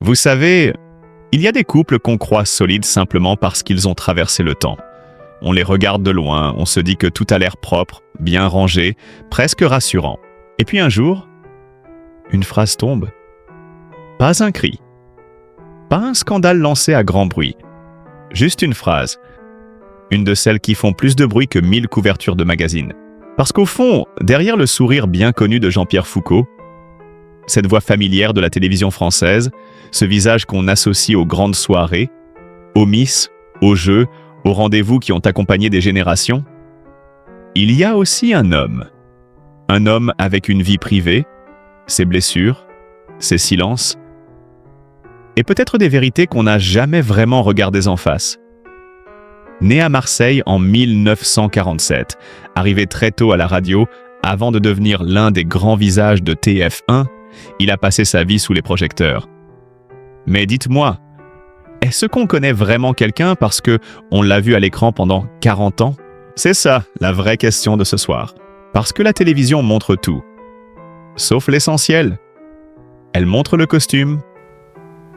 Vous savez, il y a des couples qu'on croit solides simplement parce qu'ils ont traversé le temps. On les regarde de loin, on se dit que tout a l'air propre, bien rangé, presque rassurant. Et puis un jour, une phrase tombe. Pas un cri. Pas un scandale lancé à grand bruit. Juste une phrase. Une de celles qui font plus de bruit que 1000 couvertures de magazines. Parce qu'au fond, derrière le sourire bien connu de Jean-Pierre Foucault, cette voix familière de la télévision française, ce visage qu'on associe aux grandes soirées, aux miss, aux jeux, aux rendez-vous qui ont accompagné des générations, il y a aussi un homme. Un homme avec une vie privée, ses blessures, ses silences, et peut-être des vérités qu'on n'a jamais vraiment regardées en face. Né à Marseille en 1947, arrivé très tôt à la radio, avant de devenir l'un des grands visages de TF1, il a passé sa vie sous les projecteurs. Mais dites-moi, est-ce qu'on connaît vraiment quelqu'un parce qu'on l'a vu à l'écran pendant 40 ans? C'est ça, la vraie question de ce soir. Parce que la télévision montre tout. Sauf l'essentiel. Elle montre le costume,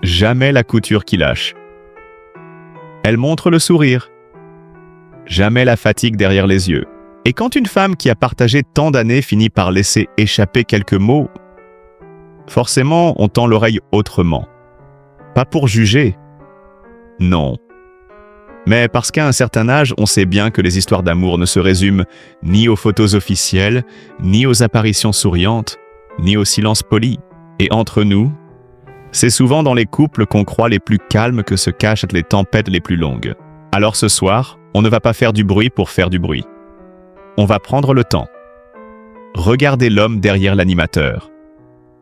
jamais la couture qui lâche. Elle montre le sourire, jamais la fatigue derrière les yeux. Et quand une femme qui a partagé tant d'années finit par laisser échapper quelques mots, forcément on tend l'oreille autrement. Pas pour juger, non. Mais parce qu'à un certain âge, on sait bien que les histoires d'amour ne se résument ni aux photos officielles, ni aux apparitions souriantes, ni au silence poli. Et entre nous, c'est souvent dans les couples qu'on croit les plus calmes que se cachent les tempêtes les plus longues. Alors ce soir, on ne va pas faire du bruit pour faire du bruit. On va prendre le temps. Regarder l'homme derrière l'animateur,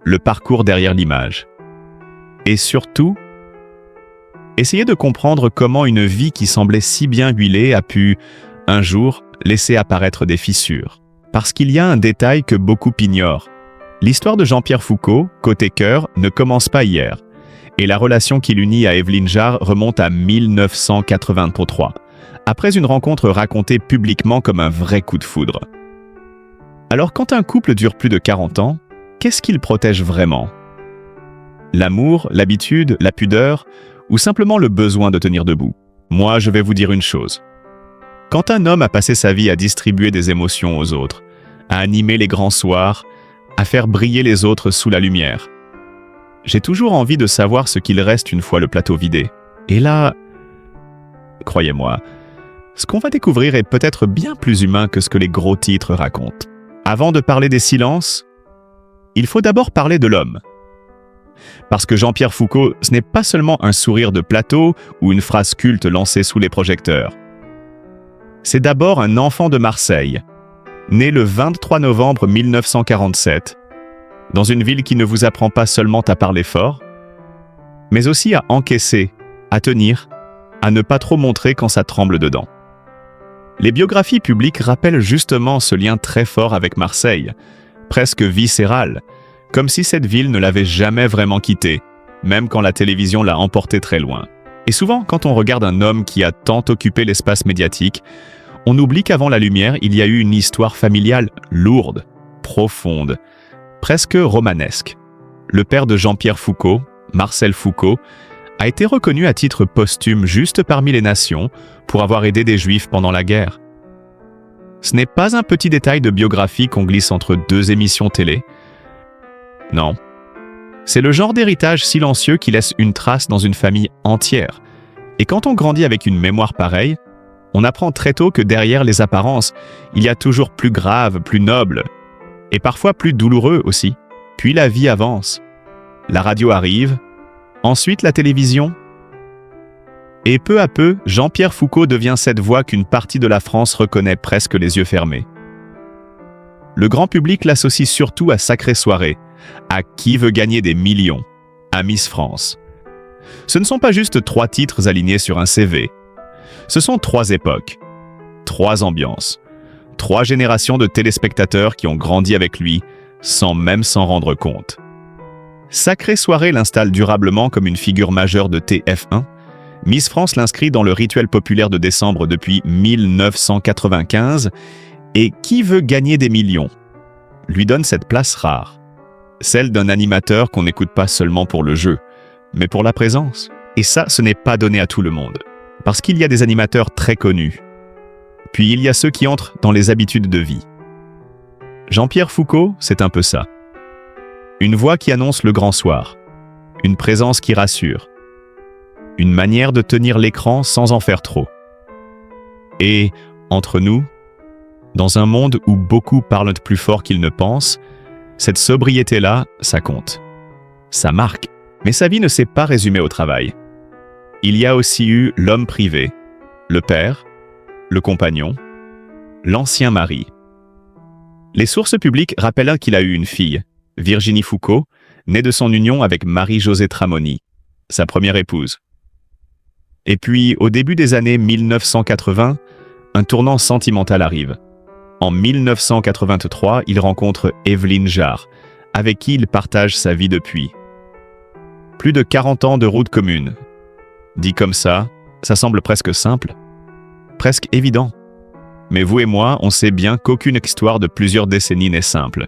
le parcours derrière l'image. Et surtout, essayer de comprendre comment une vie qui semblait si bien huilée a pu, un jour, laisser apparaître des fissures. Parce qu'il y a un détail que beaucoup ignorent. L'histoire de Jean-Pierre Foucault, côté cœur, ne commence pas hier. Et la relation qui l'unit à Evelyne Jarre remonte à 1983, après une rencontre racontée publiquement comme un vrai coup de foudre. Alors quand un couple dure plus de 40 ans, qu'est-ce qu'il protège vraiment? L'amour, l'habitude, la pudeur, ou simplement le besoin de tenir debout? Moi, je vais vous dire une chose. Quand un homme a passé sa vie à distribuer des émotions aux autres, à animer les grands soirs, à faire briller les autres sous la lumière, j'ai toujours envie de savoir ce qu'il reste une fois le plateau vidé. Et là, croyez-moi, ce qu'on va découvrir est peut-être bien plus humain que ce que les gros titres racontent. Avant de parler des silences, il faut d'abord parler de l'homme. Parce que Jean-Pierre Foucault, ce n'est pas seulement un sourire de plateau ou une phrase culte lancée sous les projecteurs. C'est d'abord un enfant de Marseille, né le 23 novembre 1947, dans une ville qui ne vous apprend pas seulement à parler fort, mais aussi à encaisser, à tenir, à ne pas trop montrer quand ça tremble dedans. Les biographies publiques rappellent justement ce lien très fort avec Marseille, presque viscéral, comme si cette ville ne l'avait jamais vraiment quitté, même quand la télévision l'a emporté très loin. Et souvent, quand on regarde un homme qui a tant occupé l'espace médiatique, on oublie qu'avant la lumière, il y a eu une histoire familiale lourde, profonde, presque romanesque. Le père de Jean-Pierre Foucault, Marcel Foucault, a été reconnu à titre posthume juste parmi les nations pour avoir aidé des Juifs pendant la guerre. Ce n'est pas un petit détail de biographie qu'on glisse entre deux émissions télé. Non. C'est le genre d'héritage silencieux qui laisse une trace dans une famille entière. Et quand on grandit avec une mémoire pareille, on apprend très tôt que derrière les apparences, il y a toujours plus grave, plus noble, et parfois plus douloureux aussi. Puis la vie avance. La radio arrive, ensuite la télévision. Et peu à peu, Jean-Pierre Foucault devient cette voix qu'une partie de la France reconnaît presque les yeux fermés. Le grand public l'associe surtout à Sacrée Soirée, à Qui veut gagner des millions, à Miss France. Ce ne sont pas juste 3 titres alignés sur un CV. Ce sont 3 époques, 3 ambiances, 3 générations de téléspectateurs qui ont grandi avec lui sans même s'en rendre compte. Sacrée Soirée l'installe durablement comme une figure majeure de TF1. Miss France l'inscrit dans le rituel populaire de décembre depuis 1995 et Qui veut gagner des millions lui donne cette place rare, celle d'un animateur qu'on n'écoute pas seulement pour le jeu, mais pour la présence. Et ça, ce n'est pas donné à tout le monde. Parce qu'il y a des animateurs très connus. Puis il y a ceux qui entrent dans les habitudes de vie. Jean-Pierre Foucault, c'est un peu ça. Une voix qui annonce le grand soir. Une présence qui rassure. Une manière de tenir l'écran sans en faire trop. Et, entre nous, dans un monde où beaucoup parlent plus fort qu'ils ne pensent, cette sobriété-là, ça compte. Ça marque. Mais sa vie ne s'est pas résumée au travail. Il y a aussi eu l'homme privé, le père, le compagnon, l'ancien mari. Les sources publiques rappellent qu'il a eu une fille, Virginie Foucault, née de son union avec Marie-Josée Tramoni, sa première épouse. Et puis, au début des années 1980, un tournant sentimental arrive. En 1983, il rencontre Évelyne Jarre, avec qui il partage sa vie depuis. Plus de 40 ans de route commune. Dit comme ça semble presque simple, presque évident. Mais vous et moi, on sait bien qu'aucune histoire de plusieurs décennies n'est simple.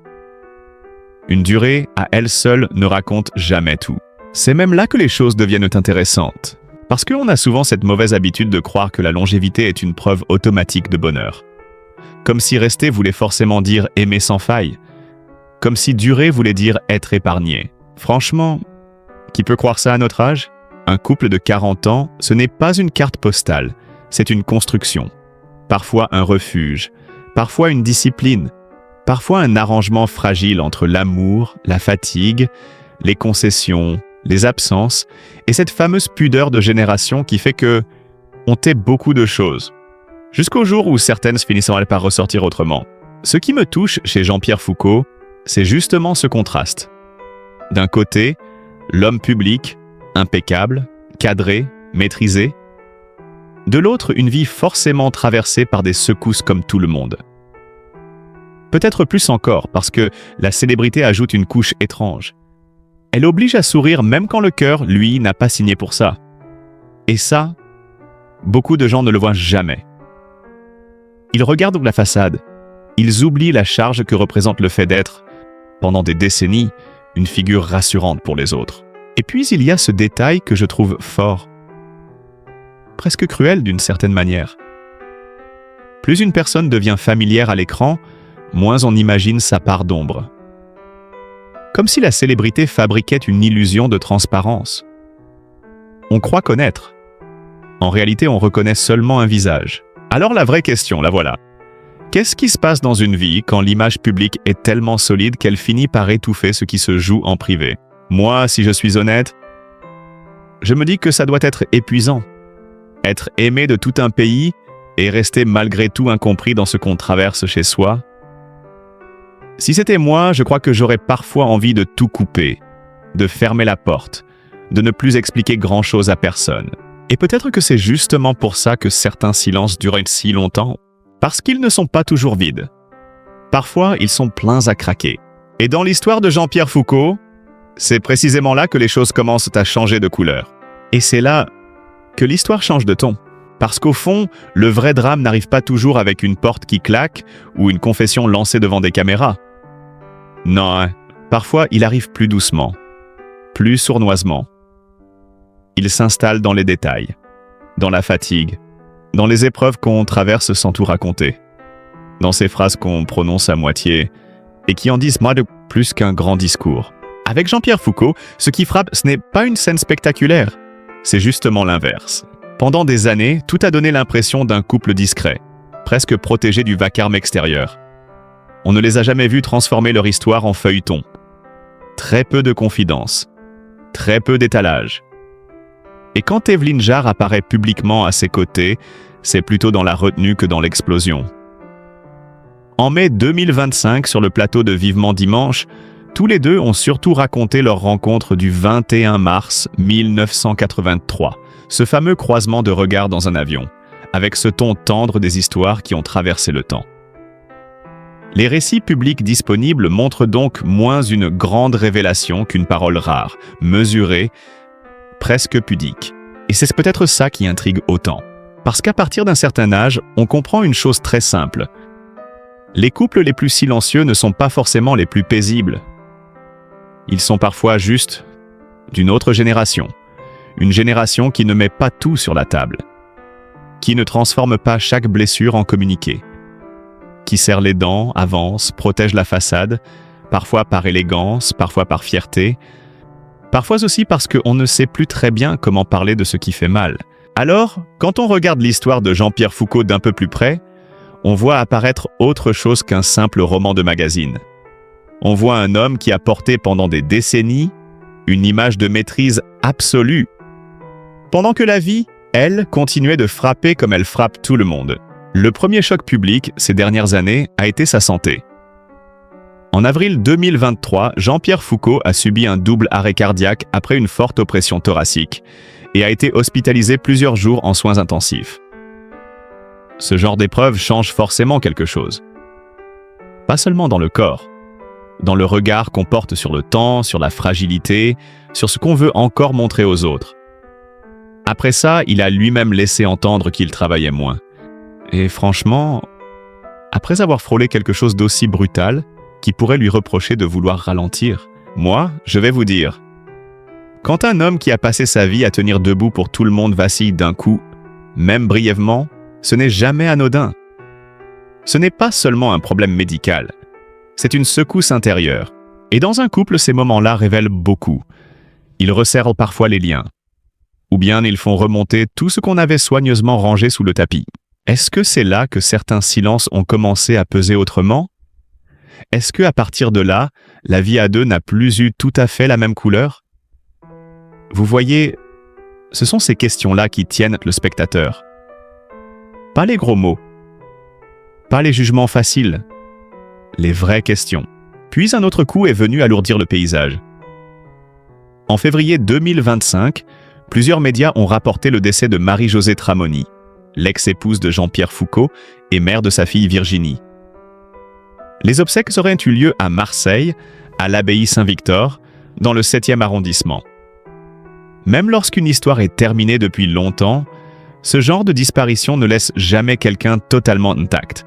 Une durée, à elle seule, ne raconte jamais tout. C'est même là que les choses deviennent intéressantes. Parce qu'on a souvent cette mauvaise habitude de croire que la longévité est une preuve automatique de bonheur. Comme si rester voulait forcément dire aimer sans faille. Comme si durer voulait dire être épargné. Franchement, qui peut croire ça à notre âge ? Un couple de 40 ans, ce n'est pas une carte postale, c'est une construction. Parfois un refuge, parfois une discipline, parfois un arrangement fragile entre l'amour, la fatigue, les concessions, les absences et cette fameuse pudeur de génération qui fait que on tait beaucoup de choses. Jusqu'au jour où certaines finissent par ressortir autrement. Ce qui me touche chez Jean-Pierre Foucault, c'est justement ce contraste. D'un côté, l'homme public, impeccable, cadré, maîtrisé. De l'autre, une vie forcément traversée par des secousses comme tout le monde. Peut-être plus encore parce que la célébrité ajoute une couche étrange. Elle oblige à sourire même quand le cœur, lui, n'a pas signé pour ça. Et ça, beaucoup de gens ne le voient jamais. Ils regardent la façade. Ils oublient la charge que représente le fait d'être, pendant des décennies, une figure rassurante pour les autres. Et puis il y a ce détail que je trouve fort, presque cruel d'une certaine manière. Plus une personne devient familière à l'écran, moins on imagine sa part d'ombre. Comme si la célébrité fabriquait une illusion de transparence. On croit connaître. En réalité, on reconnaît seulement un visage. Alors la vraie question, la voilà. Qu'est-ce qui se passe dans une vie quand l'image publique est tellement solide qu'elle finit par étouffer ce qui se joue en privé ? Moi, si je suis honnête, je me dis que ça doit être épuisant. Être aimé de tout un pays et rester malgré tout incompris dans ce qu'on traverse chez soi. Si c'était moi, je crois que j'aurais parfois envie de tout couper, de fermer la porte, de ne plus expliquer grand-chose à personne. Et peut-être que c'est justement pour ça que certains silences durent si longtemps, parce qu'ils ne sont pas toujours vides. Parfois, ils sont pleins à craquer. Et dans l'histoire de Jean-Pierre Foucault, c'est précisément là que les choses commencent à changer de couleur. Et c'est là que l'histoire change de ton. Parce qu'au fond, le vrai drame n'arrive pas toujours avec une porte qui claque ou une confession lancée devant des caméras. Non, parfois il arrive plus doucement, plus sournoisement. Il s'installe dans les détails, dans la fatigue, dans les épreuves qu'on traverse sans tout raconter, dans ces phrases qu'on prononce à moitié et qui en disent moins de plus qu'un grand discours. Avec Jean-Pierre Foucault, ce qui frappe, ce n'est pas une scène spectaculaire, c'est justement l'inverse. Pendant des années, tout a donné l'impression d'un couple discret, presque protégé du vacarme extérieur. On ne les a jamais vus transformer leur histoire en feuilleton. Très peu de confidences, très peu d'étalage. Et quand Évelyne Jarre apparaît publiquement à ses côtés, c'est plutôt dans la retenue que dans l'explosion. En mai 2025, sur le plateau de Vivement Dimanche, tous les deux ont surtout raconté leur rencontre du 21 mars 1983, ce fameux croisement de regards dans un avion, avec ce ton tendre des histoires qui ont traversé le temps. Les récits publics disponibles montrent donc moins une grande révélation qu'une parole rare, mesurée, presque pudique. Et c'est peut-être ça qui intrigue autant. Parce qu'à partir d'un certain âge, on comprend une chose très simple. Les couples les plus silencieux ne sont pas forcément les plus paisibles. Ils sont parfois juste d'une autre génération. Une génération qui ne met pas tout sur la table, qui ne transforme pas chaque blessure en communiqué, qui serre les dents, avance, protège la façade, parfois par élégance, parfois par fierté, parfois aussi parce qu'on ne sait plus très bien comment parler de ce qui fait mal. Alors, quand on regarde l'histoire de Jean-Pierre Foucault d'un peu plus près, on voit apparaître autre chose qu'un simple roman de magazine. On voit un homme qui a porté pendant des décennies une image de maîtrise absolue, pendant que la vie, elle, continuait de frapper comme elle frappe tout le monde. Le premier choc public ces dernières années a été sa santé. En avril 2023, Jean-Pierre Foucault a subi un double arrêt cardiaque après une forte oppression thoracique et a été hospitalisé plusieurs jours en soins intensifs. Ce genre d'épreuve change forcément quelque chose. Pas seulement dans le corps, dans le regard qu'on porte sur le temps, sur la fragilité, sur ce qu'on veut encore montrer aux autres. Après ça, il a lui-même laissé entendre qu'il travaillait moins. Et franchement, après avoir frôlé quelque chose d'aussi brutal, qui pourrait lui reprocher de vouloir ralentir, moi, je vais vous dire, quand un homme qui a passé sa vie à tenir debout pour tout le monde vacille d'un coup, même brièvement, ce n'est jamais anodin. Ce n'est pas seulement un problème médical, c'est une secousse intérieure. Et dans un couple, ces moments-là révèlent beaucoup. Ils resserrent parfois les liens. Ou bien ils font remonter tout ce qu'on avait soigneusement rangé sous le tapis. Est-ce que c'est là que certains silences ont commencé à peser autrement? Est-ce que à partir de là, la vie à deux n'a plus eu tout à fait la même couleur? Vous voyez, ce sont ces questions-là qui tiennent le spectateur. Pas les gros mots, pas les jugements faciles, les vraies questions. Puis un autre coup est venu alourdir le paysage. En février 2025, plusieurs médias ont rapporté le décès de Marie-Josée Tramoni, l'ex-épouse de Jean-Pierre Foucault et mère de sa fille Virginie. Les obsèques auraient eu lieu à Marseille, à l'abbaye Saint-Victor, dans le 7e arrondissement. Même lorsqu'une histoire est terminée depuis longtemps, ce genre de disparition ne laisse jamais quelqu'un totalement intact.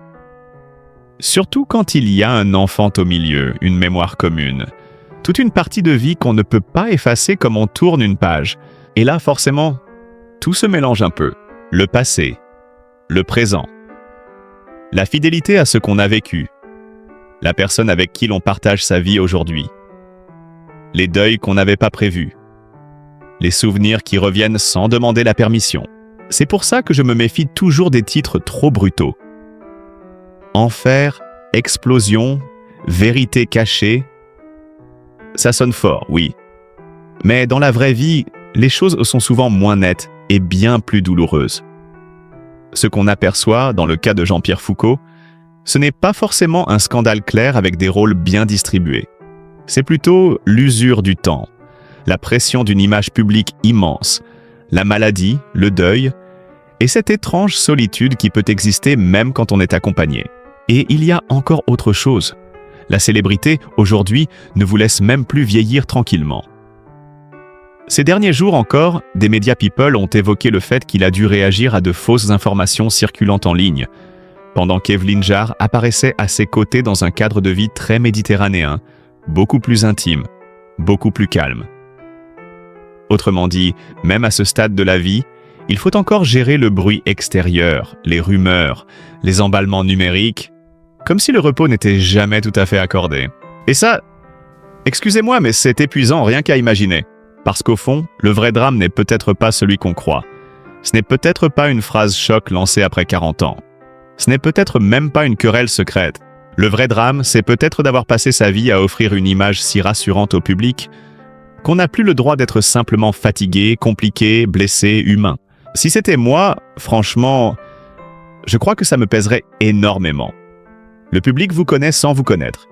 Surtout quand il y a un enfant au milieu, une mémoire commune, toute une partie de vie qu'on ne peut pas effacer comme on tourne une page. Et là, forcément, tout se mélange un peu. Le passé, le présent, la fidélité à ce qu'on a vécu, la personne avec qui l'on partage sa vie aujourd'hui, les deuils qu'on n'avait pas prévus, les souvenirs qui reviennent sans demander la permission. C'est pour ça que je me méfie toujours des titres trop brutaux. Enfer, explosion, vérité cachée. Ça sonne fort, oui. Mais dans la vraie vie, les choses sont souvent moins nettes et bien plus douloureuses. Ce qu'on aperçoit dans le cas de Jean-Pierre Foucault, ce n'est pas forcément un scandale clair avec des rôles bien distribués. C'est plutôt l'usure du temps, la pression d'une image publique immense, la maladie, le deuil, et cette étrange solitude qui peut exister même quand on est accompagné. Et il y a encore autre chose. La célébrité, aujourd'hui, ne vous laisse même plus vieillir tranquillement. Ces derniers jours encore, des médias people ont évoqué le fait qu'il a dû réagir à de fausses informations circulant en ligne, pendant qu'Evelyne Jarre apparaissait à ses côtés dans un cadre de vie très méditerranéen, beaucoup plus intime, beaucoup plus calme. Autrement dit, même à ce stade de la vie, il faut encore gérer le bruit extérieur, les rumeurs, les emballements numériques, comme si le repos n'était jamais tout à fait accordé. Et ça, excusez-moi, mais c'est épuisant rien qu'à imaginer. Parce qu'au fond, le vrai drame n'est peut-être pas celui qu'on croit. Ce n'est peut-être pas une phrase choc lancée après 40 ans. Ce n'est peut-être même pas une querelle secrète. Le vrai drame, c'est peut-être d'avoir passé sa vie à offrir une image si rassurante au public qu'on n'a plus le droit d'être simplement fatigué, compliqué, blessé, humain. Si c'était moi, franchement, je crois que ça me pèserait énormément. Le public vous connaît sans vous connaître.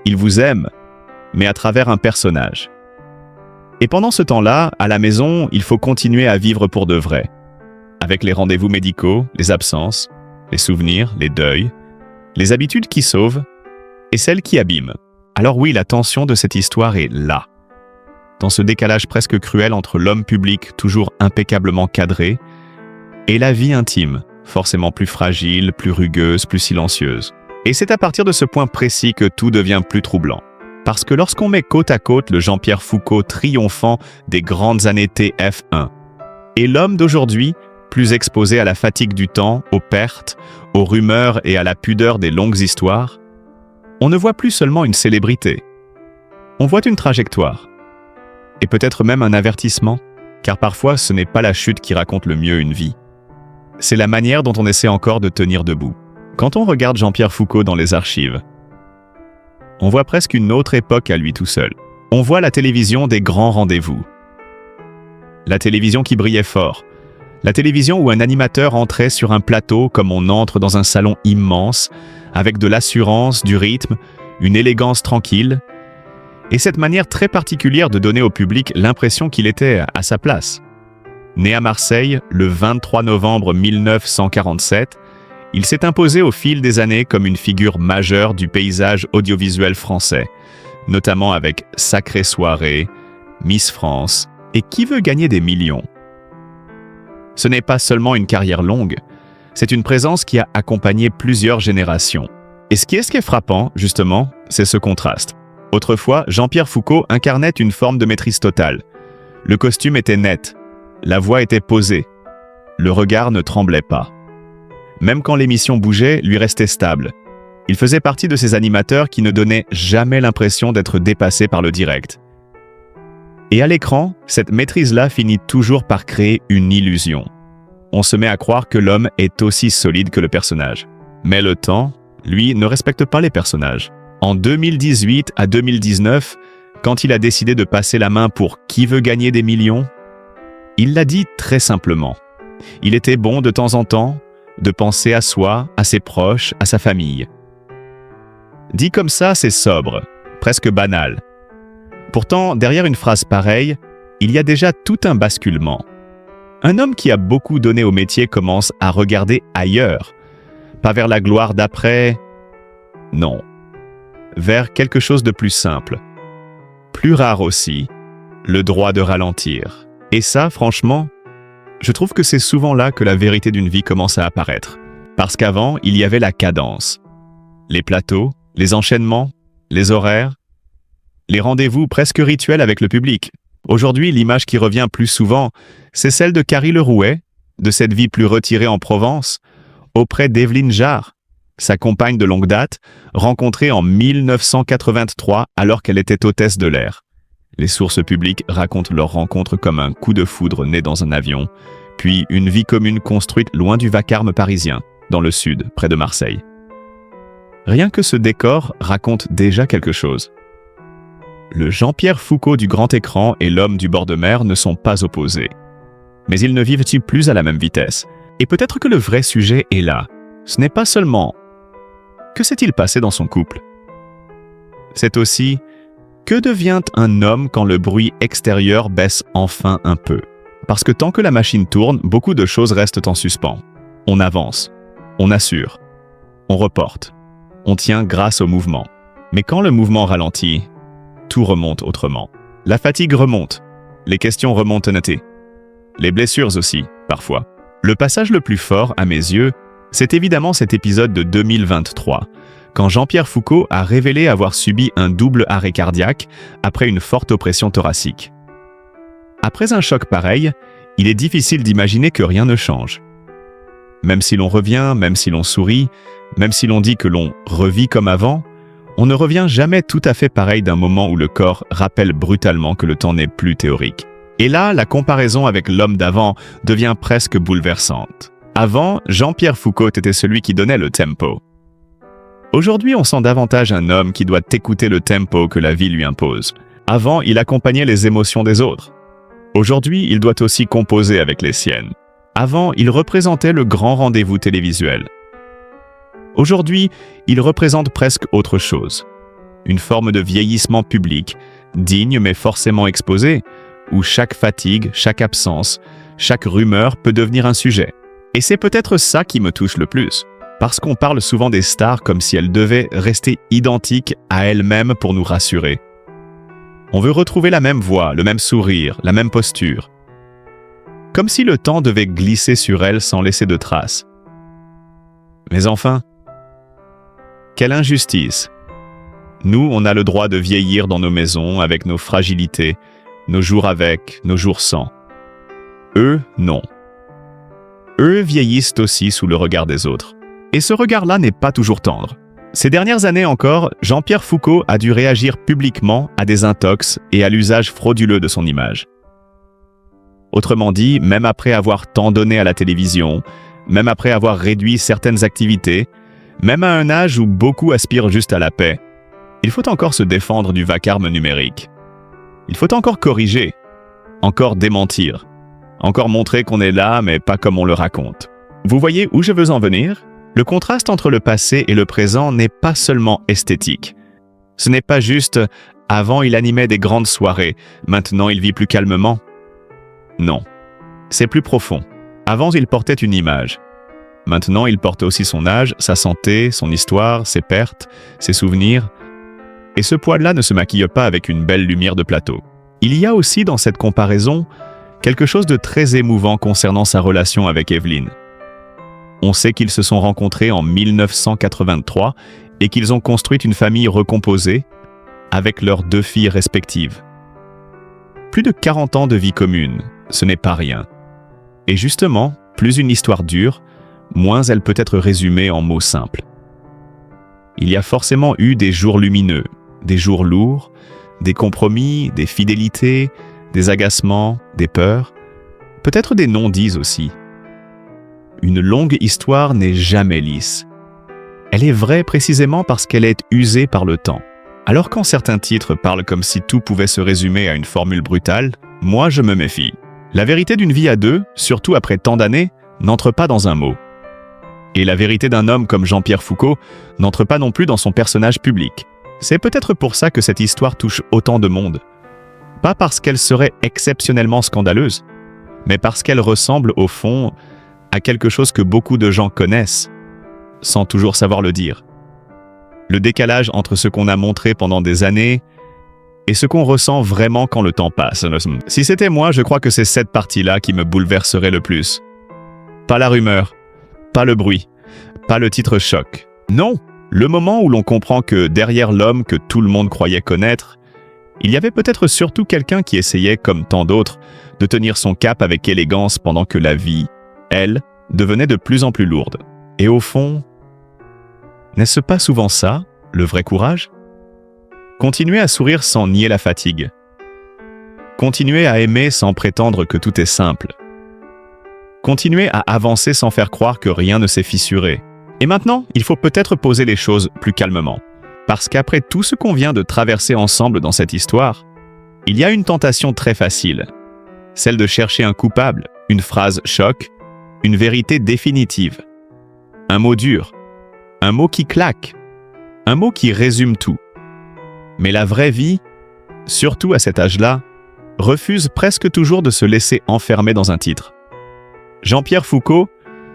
Il vous aime, mais à travers un personnage. Et pendant ce temps-là, à la maison, il faut continuer à vivre pour de vrai. Avec les rendez-vous médicaux, les absences, les souvenirs, les deuils, les habitudes qui sauvent et celles qui abîment. Alors oui, la tension de cette histoire est là. Dans ce décalage presque cruel entre l'homme public toujours impeccablement cadré et la vie intime, forcément plus fragile, plus rugueuse, plus silencieuse. Et c'est à partir de ce point précis que tout devient plus troublant. Parce que lorsqu'on met côte à côte le Jean-Pierre Foucault triomphant des grandes années TF1 et l'homme d'aujourd'hui, plus exposé à la fatigue du temps, aux pertes, aux rumeurs et à la pudeur des longues histoires, on ne voit plus seulement une célébrité. On voit une trajectoire. Et peut-être même un avertissement, car parfois ce n'est pas la chute qui raconte le mieux une vie. C'est la manière dont on essaie encore de tenir debout. Quand on regarde Jean-Pierre Foucault dans les archives, on voit presque une autre époque à lui tout seul. On voit la télévision des grands rendez-vous. La télévision qui brillait fort. La télévision où un animateur entrait sur un plateau comme on entre dans un salon immense, avec de l'assurance, du rythme, une élégance tranquille, et cette manière très particulière de donner au public l'impression qu'il était à sa place. Né à Marseille le 23 novembre 1947, il s'est imposé au fil des années comme une figure majeure du paysage audiovisuel français, notamment avec Sacrée Soirée, Miss France et Qui veut gagner des millions. Ce n'est pas seulement une carrière longue, c'est une présence qui a accompagné plusieurs générations. Et ce qui est frappant, justement, c'est ce contraste. Autrefois, Jean-Pierre Foucault incarnait une forme de maîtrise totale. Le costume était net, la voix était posée, le regard ne tremblait pas. Même quand l'émission bougeait, lui restait stable. Il faisait partie de ces animateurs qui ne donnaient jamais l'impression d'être dépassés par le direct. Et à l'écran, cette maîtrise-là finit toujours par créer une illusion. On se met à croire que l'homme est aussi solide que le personnage. Mais le temps, lui, ne respecte pas les personnages. En 2018 à 2019, quand il a décidé de passer la main pour Qui veut gagner des millions, il l'a dit très simplement. Il était bon de temps en temps de penser à soi, à ses proches, à sa famille. Dit comme ça, c'est sobre, presque banal. Pourtant, derrière une phrase pareille, il y a déjà tout un basculement. Un homme qui a beaucoup donné au métier commence à regarder ailleurs, pas vers la gloire d'après, non, vers quelque chose de plus simple, plus rare aussi, le droit de ralentir. Et ça, franchement, je trouve que c'est souvent là que la vérité d'une vie commence à apparaître. Parce qu'avant, il y avait la cadence, les plateaux, les enchaînements, les horaires, les rendez-vous presque rituels avec le public. Aujourd'hui, l'image qui revient plus souvent, c'est celle de Carrie Le Rouet, de cette vie plus retirée en Provence, auprès d'Evelyne Jarre, sa compagne de longue date, rencontrée en 1983 alors qu'elle était hôtesse de l'air. Les sources publiques racontent leur rencontre comme un coup de foudre né dans un avion, puis une vie commune construite loin du vacarme parisien, dans le sud, près de Marseille. Rien que ce décor raconte déjà quelque chose. Le Jean-Pierre Foucault du grand écran et l'homme du bord de mer ne sont pas opposés. Mais ils ne vivent-ils plus à la même vitesse? Et peut-être que le vrai sujet est là. Ce n'est pas seulement « que s'est-il passé dans son couple ?» C'est aussi « que devient un homme quand le bruit extérieur baisse enfin un peu ?» Parce que tant que la machine tourne, beaucoup de choses restent en suspens. On avance, on assure, on reporte, on tient grâce au mouvement. Mais quand le mouvement ralentit, tout remonte autrement. La fatigue remonte, les questions remontent notées, les blessures aussi, parfois. Le passage le plus fort, à mes yeux, c'est évidemment cet épisode de 2023, quand Jean-Pierre Foucault a révélé avoir subi un double arrêt cardiaque après une forte oppression thoracique. Après un choc pareil, il est difficile d'imaginer que rien ne change. Même si l'on revient, même si l'on sourit, même si l'on dit que l'on revit comme avant, on ne revient jamais tout à fait pareil d'un moment où le corps rappelle brutalement que le temps n'est plus théorique. Et là, la comparaison avec l'homme d'avant devient presque bouleversante. Avant, Jean-Pierre Foucault était celui qui donnait le tempo. Aujourd'hui, on sent davantage un homme qui doit écouter le tempo que la vie lui impose. Avant, il accompagnait les émotions des autres. Aujourd'hui, il doit aussi composer avec les siennes. Avant, il représentait le grand rendez-vous télévisuel. Aujourd'hui, il représente presque autre chose. Une forme de vieillissement public, digne mais forcément exposé, où chaque fatigue, chaque absence, chaque rumeur peut devenir un sujet. Et c'est peut-être ça qui me touche le plus, parce qu'on parle souvent des stars comme si elles devaient rester identiques à elles-mêmes pour nous rassurer. On veut retrouver la même voix, le même sourire, la même posture. Comme si le temps devait glisser sur elles sans laisser de traces. Mais enfin, quelle injustice! Nous, on a le droit de vieillir dans nos maisons avec nos fragilités, nos jours avec, nos jours sans. Eux, non. Eux vieillissent aussi sous le regard des autres. Et ce regard-là n'est pas toujours tendre. Ces dernières années encore, Jean-Pierre Foucault a dû réagir publiquement à des intox et à l'usage frauduleux de son image. Autrement dit, même après avoir tant donné à la télévision, même après avoir réduit certaines activités, même à un âge où beaucoup aspirent juste à la paix, il faut encore se défendre du vacarme numérique. Il faut encore corriger, encore démentir, encore montrer qu'on est là mais pas comme on le raconte. Vous voyez où je veux en venir ? Le contraste entre le passé et le présent n'est pas seulement esthétique. Ce n'est pas juste « avant il animait des grandes soirées, maintenant il vit plus calmement ». Non, c'est plus profond. Avant il portait une image. Maintenant il porte aussi son âge, sa santé, son histoire, ses pertes, ses souvenirs. Et ce poids-là ne se maquille pas avec une belle lumière de plateau. Il y a aussi dans cette comparaison quelque chose de très émouvant concernant sa relation avec Evelyne. On sait qu'ils se sont rencontrés en 1983 et qu'ils ont construit une famille recomposée avec leurs 2 filles respectives. Plus de 40 ans de vie commune, ce n'est pas rien. Et justement, plus une histoire dure, moins elle peut être résumée en mots simples. Il y a forcément eu des jours lumineux, des jours lourds, des compromis, des fidélités, des agacements, des peurs, peut-être des non-dits aussi. Une longue histoire n'est jamais lisse. Elle est vraie précisément parce qu'elle est usée par le temps. Alors quand certains titres parlent comme si tout pouvait se résumer à une formule brutale, moi je me méfie. La vérité d'une vie à deux, surtout après tant d'années, n'entre pas dans un mot. Et la vérité d'un homme comme Jean-Pierre Foucault n'entre pas non plus dans son personnage public. C'est peut-être pour ça que cette histoire touche autant de monde. Pas parce qu'elle serait exceptionnellement scandaleuse, mais parce qu'elle ressemble au fond à quelque chose que beaucoup de gens connaissent, sans toujours savoir le dire. Le décalage entre ce qu'on a montré pendant des années et ce qu'on ressent vraiment quand le temps passe. Si c'était moi, je crois que c'est cette partie-là qui me bouleverserait le plus. Pas la rumeur, pas le bruit, pas le titre choc. Non, le moment où l'on comprend que derrière l'homme que tout le monde croyait connaître, il y avait peut-être surtout quelqu'un qui essayait, comme tant d'autres, de tenir son cap avec élégance pendant que la vie, elle, devenait de plus en plus lourde. Et au fond, n'est-ce pas souvent ça, le vrai courage ? Continuer à sourire sans nier la fatigue. Continuer à aimer sans prétendre que tout est simple. Continuer à avancer sans faire croire que rien ne s'est fissuré. Et maintenant, il faut peut-être poser les choses plus calmement. Parce qu'après tout ce qu'on vient de traverser ensemble dans cette histoire, il y a une tentation très facile. Celle de chercher un coupable, une phrase choc, une vérité définitive. Un mot dur, un mot qui claque, un mot qui résume tout. Mais la vraie vie, surtout à cet âge-là, refuse presque toujours de se laisser enfermer dans un titre. Jean-Pierre Foucault,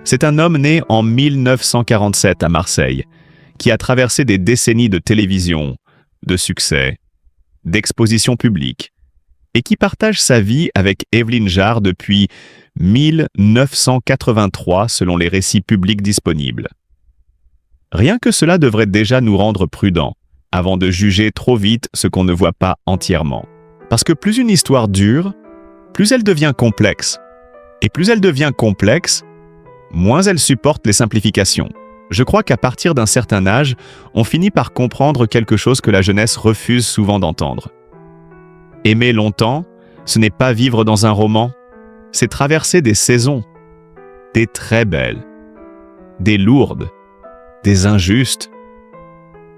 c'est un homme né en 1947 à Marseille, qui a traversé des décennies de télévision, de succès, d'exposition publique, et qui partage sa vie avec Evelyne Jarre depuis 1983 selon les récits publics disponibles. Rien que cela devrait déjà nous rendre prudents, avant de juger trop vite ce qu'on ne voit pas entièrement. Parce que plus une histoire dure, plus elle devient complexe. Et plus elle devient complexe, moins elle supporte les simplifications. Je crois qu'à partir d'un certain âge, on finit par comprendre quelque chose que la jeunesse refuse souvent d'entendre. Aimer longtemps, ce n'est pas vivre dans un roman, c'est traverser des saisons, des très belles, des lourdes, des injustes,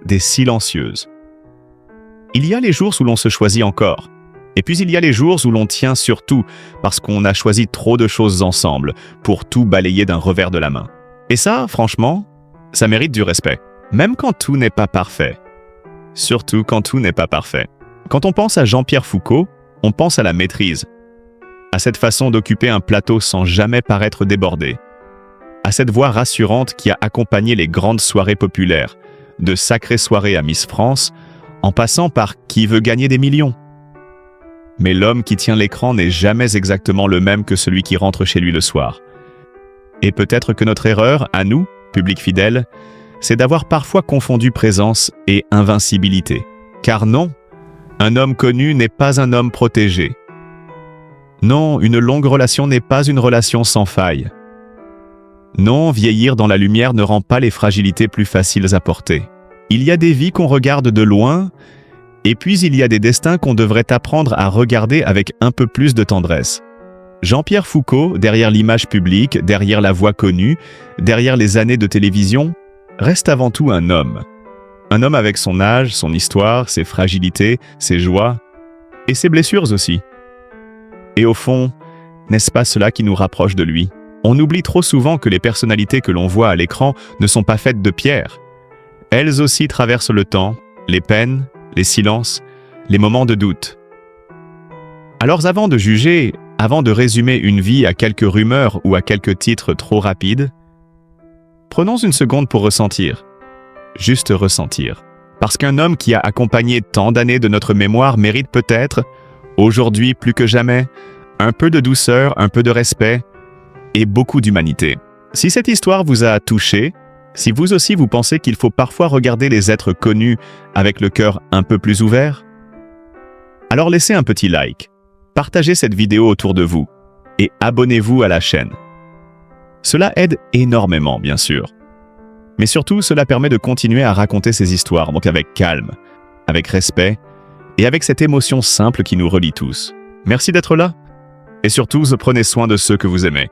des silencieuses. Il y a les jours où l'on se choisit encore, et puis il y a les jours où l'on tient sur tout parce qu'on a choisi trop de choses ensemble pour tout balayer d'un revers de la main. Et ça, franchement, ça mérite du respect, même quand tout n'est pas parfait. Surtout quand tout n'est pas parfait. Quand on pense à Jean-Pierre Foucault, on pense à la maîtrise, à cette façon d'occuper un plateau sans jamais paraître débordé, à cette voix rassurante qui a accompagné les grandes soirées populaires, de sacrées soirées à Miss France, en passant par Qui veut gagner des millions. Mais l'homme qui tient l'écran n'est jamais exactement le même que celui qui rentre chez lui le soir. Et peut-être que notre erreur, à nous, public fidèle, c'est d'avoir parfois confondu présence et invincibilité. Car non, un homme connu n'est pas un homme protégé. Non, une longue relation n'est pas une relation sans faille. Non, vieillir dans la lumière ne rend pas les fragilités plus faciles à porter. Il y a des vies qu'on regarde de loin, et puis il y a des destins qu'on devrait apprendre à regarder avec un peu plus de tendresse. Jean-Pierre Foucault, derrière l'image publique, derrière la voix connue, derrière les années de télévision, reste avant tout un homme. Un homme avec son âge, son histoire, ses fragilités, ses joies, et ses blessures aussi. Et au fond, n'est-ce pas cela qui nous rapproche de lui? On oublie trop souvent que les personnalités que l'on voit à l'écran ne sont pas faites de pierre. Elles aussi traversent le temps, les peines, les silences, les moments de doute. Alors avant de juger, avant de résumer une vie à quelques rumeurs ou à quelques titres trop rapides, prenons une seconde pour ressentir. Juste ressentir. Parce qu'un homme qui a accompagné tant d'années de notre mémoire mérite peut-être, aujourd'hui plus que jamais, un peu de douceur, un peu de respect et beaucoup d'humanité. Si cette histoire vous a touché, si vous aussi vous pensez qu'il faut parfois regarder les êtres connus avec le cœur un peu plus ouvert, alors laissez un petit like, partagez cette vidéo autour de vous et abonnez-vous à la chaîne. Cela aide énormément, bien sûr. Mais surtout, cela permet de continuer à raconter ces histoires, donc avec calme, avec respect et avec cette émotion simple qui nous relie tous. Merci d'être là et surtout, prenez soin de ceux que vous aimez.